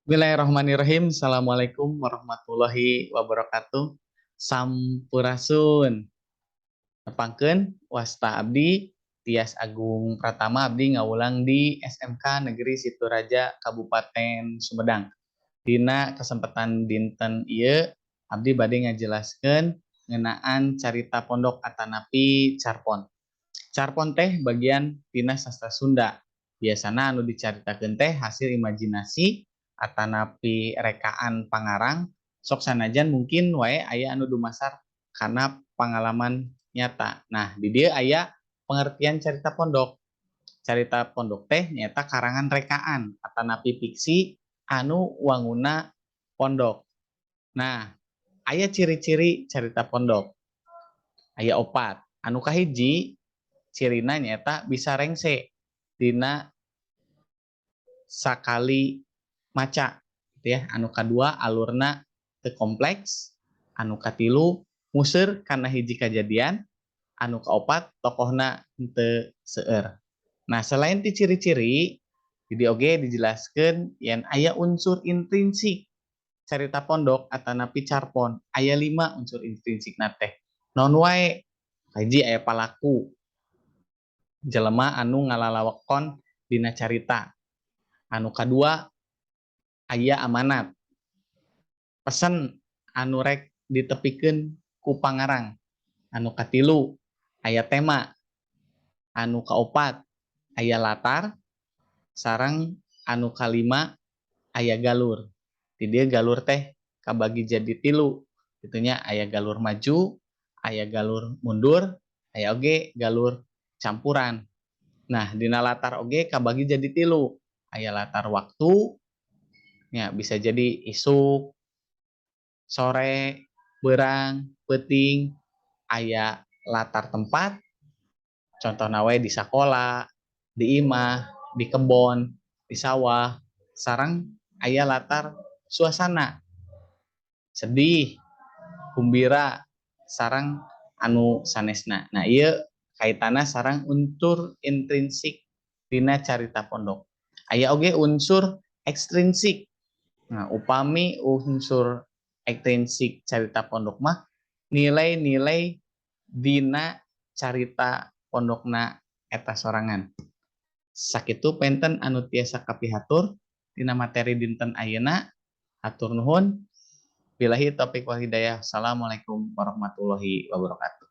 Bismillahirrahmanirrahim. Assalamualaikum warahmatullahi wabarakatuh. Sampurasun. Nepangkeun wasta abdi Tias Agung Pratama abdi ngawulang di SMK Negeri Situraja Kabupaten Sumedang. Dina kesempatan dinten ieu abdi bade ngajelaskeun ngeunaan carita pondok atanapi carpon. Carpon teh bagian tina sastra Sunda. Biasana anu dicaritakeun teh hasil imajinasi atanapi rekaan pangarang sok sanajan mungkin wae aya anu dumasar karena pengalaman nyata. Nah, di dia aya pengertian carita pondok. Carita pondok teh nyata karangan rekaan atanapi fiksi anu wanguna pondok. Nah, aya ciri-ciri carita pondok. Aya opat. Anu kahiji cirina nyata bisa rengse dina sakali maca gitu ya. Anu kadua alurna teu kompleks, anu katilu museur karena hiji kejadian, anu kaopat tokohna teu seueur. Nah, selain ti ciri-ciri jadi oge dijelaskan yang aya unsur intrinsik cerita pondok atanapi carpon aya 5 unsur intrinsik teh non wae hiji aya palaku jelema anu ngalalawakon dina carita. Anu kadua aya amanat pesen anu rek ditepikeun ku pangarang. Anu katilu aya tema. Anu kaopat aya latar sarang anu kalima aya galur. Di dia galur teh kabagi jadi tilu. Itunya aya galur maju, aya galur mundur, aya oge galur campuran. Nah, dina latar oge kabagi jadi tilu. Aya latar waktu, ya bisa jadi isuk, sore, berang, peting, aya latar tempat, contoh nawe di sekolah, di imah, di kebon, di sawah, sarang aya latar suasana, sedih, kumbira, sarang anu sanesna. Nah, iya kaitana sarang unsur intrinsik dina carita pondok. Aya oge unsur ekstrinsik. Nah, upami unsur ekstrinsik carita pondok mah nilai-nilai dina carita pondokna eta sorangan. Sakitu penten anu tiasa kapihatur dina materi dinten ayeuna. Hatur nuhun. Billahi taufiq wal hidayah. Assalamualaikum warahmatullahi wabarakatuh.